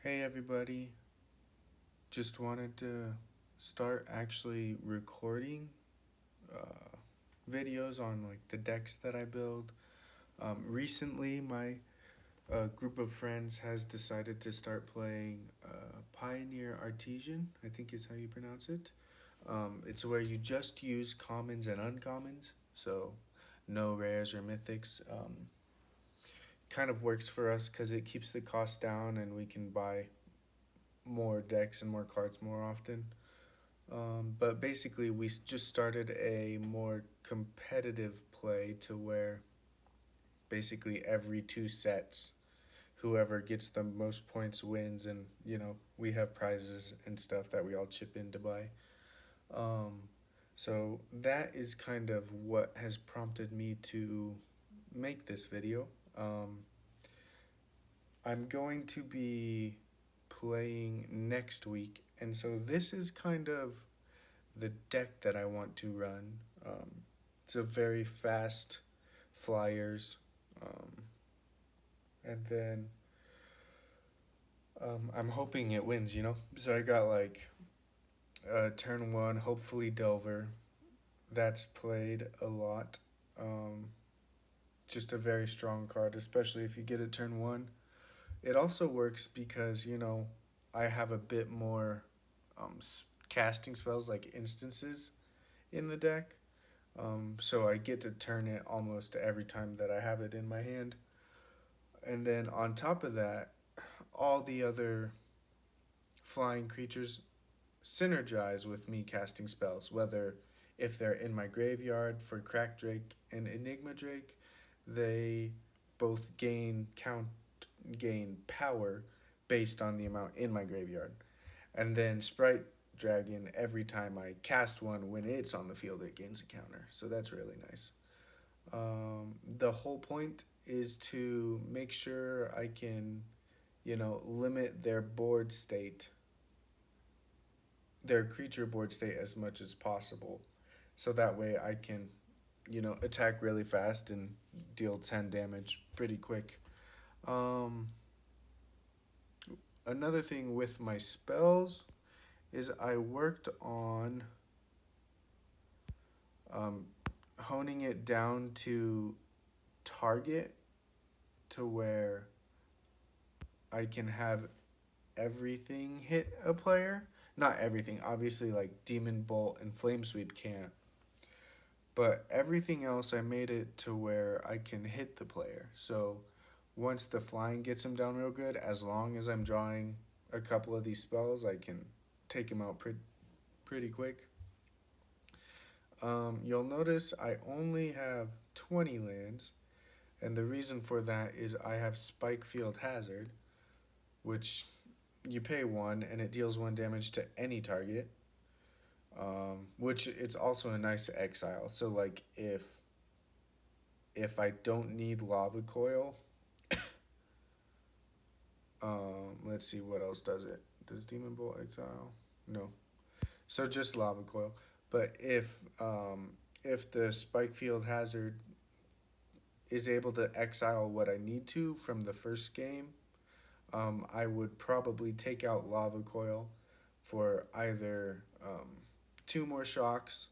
Hey everybody, just wanted to start actually recording videos on like the decks that I build. Recently, my group of friends has decided to start playing Pioneer Artisan, I think is how you pronounce it. It's where you just use commons and uncommons, so no rares or mythics. Kind of works for us because it keeps the cost down and we can buy more decks and more cards more often. But basically, we just started a more competitive play to where basically every two sets, whoever gets the most points wins, and we have prizes and stuff that we all chip in to buy. Um, so that is kind of what has prompted me to make this video. Um, I'm going to be playing next week, and so this is kind of the deck that I want to run. It's a very fast flyers, um, and then I'm hoping it wins. So I got like turn one, hopefully Delver. That's played a lot. Um, just a very strong card, especially if you get a turn one. It also works because I have a bit more casting spells like instances in the deck. So I get to turn it almost every time that I have it in my hand. And then on top of that, all the other flying creatures synergize with me casting spells, whether if they're in my graveyard for Crack Drake and Enigma Drake, they both gain power based on the amount in my graveyard. And then Sprite Dragon, every time I cast one, when it's on the field, it gains a counter. So that's really nice. The whole point is to make sure I can, limit their creature board state as much as possible. So that way I can, attack really fast and deal 10 damage pretty quick. Um, Another thing with my spells is I worked on um, honing it down to target to where I can have everything hit a player. Not everything, obviously, like Demon Bolt and Flame Sweep can't. But everything else, I made it to where I can hit the player. So once the flying gets him down real good, as long as I'm drawing a couple of these spells, I can take him out pretty quick. You'll notice I only have 20 lands, and the reason for that is I have Spikefield Hazard, which you pay one and it deals one damage to any target. Which it's also a nice exile. So like if I don't need Lava Coil, let's see what else does it. Does Demon Bolt exile? No. So just Lava Coil. But if the Spikefield Hazard is able to exile what I need to from the first game, I would probably take out Lava Coil for either two more shocks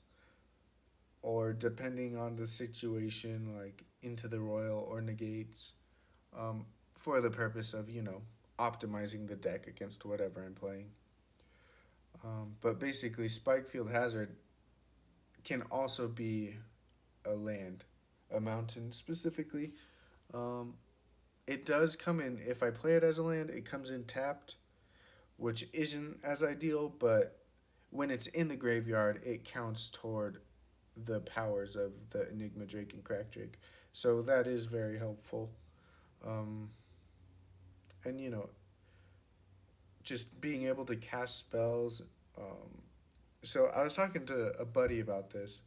or depending on the situation, like Into the Royal or negates, for the purpose of, optimizing the deck against whatever I'm playing. But basically, Spikefield Hazard can also be a land, a mountain specifically. Um, it does come in, if I play it as a land, it comes in tapped, which isn't as ideal, but when it's in the graveyard, it counts toward the powers of the Enigma Drake and Crack Drake. So that is very helpful. Um, and just being able to cast spells. So I was talking to a buddy about this,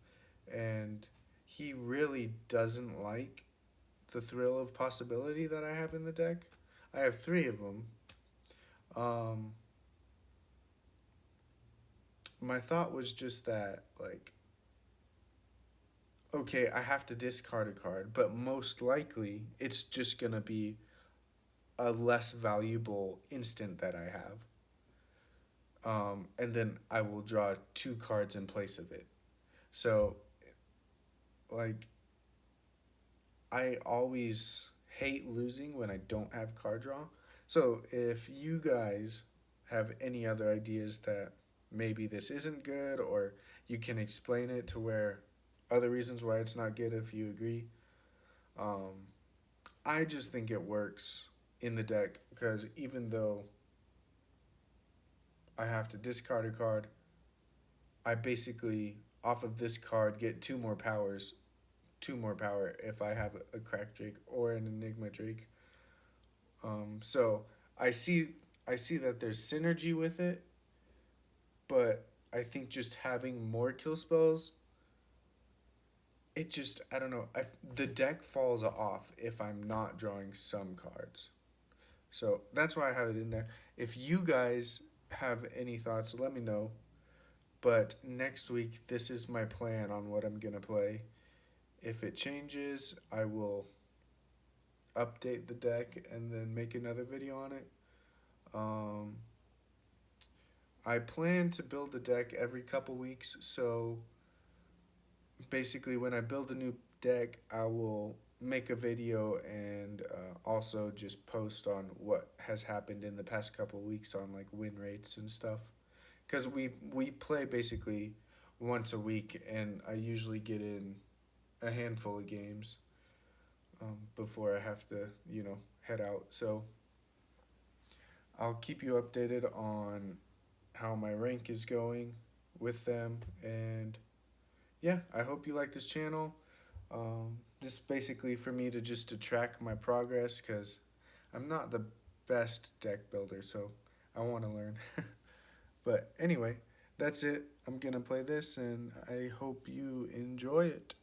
and he really doesn't like the thrill of possibility that I have in the deck. I have three of them. Um, my thought was just that, like, okay, I have to discard a card, but most likely it's just gonna be a less valuable instant that I have. And then I will draw two cards in place of it. So, like, I always hate losing when I don't have card draw. So, if you guys have any other ideas that maybe this isn't good, or you can explain it to where other reasons why it's not good if you agree, um, I just think it works in the deck because even though I have to discard a card, I basically off of this card get two more power if I have a crack Drake or an Enigma Drake. So I see I see that there's synergy with it, but I think just having more kill spells, it just I don't know. The deck falls off if I'm not drawing some cards. So that's why I have it in there. If you guys have any thoughts, let me know. But next week, this is my plan on what I'm gonna play. If it changes, I will update the deck and then make another video on it. Um, I plan to build a deck every couple weeks, so basically, when I build a new deck, I will make a video and also just post on what has happened in the past couple weeks on like win rates and stuff. Because we play basically once a week, and I usually get in a handful of games before I have to, head out. So I'll keep you updated on how my rank is going with them. And yeah, I hope you like this channel. This is basically for me to just to track my progress because I'm not the best deck builder, so I want to learn. But anyway, that's it. I'm gonna play this, and I hope you enjoy it.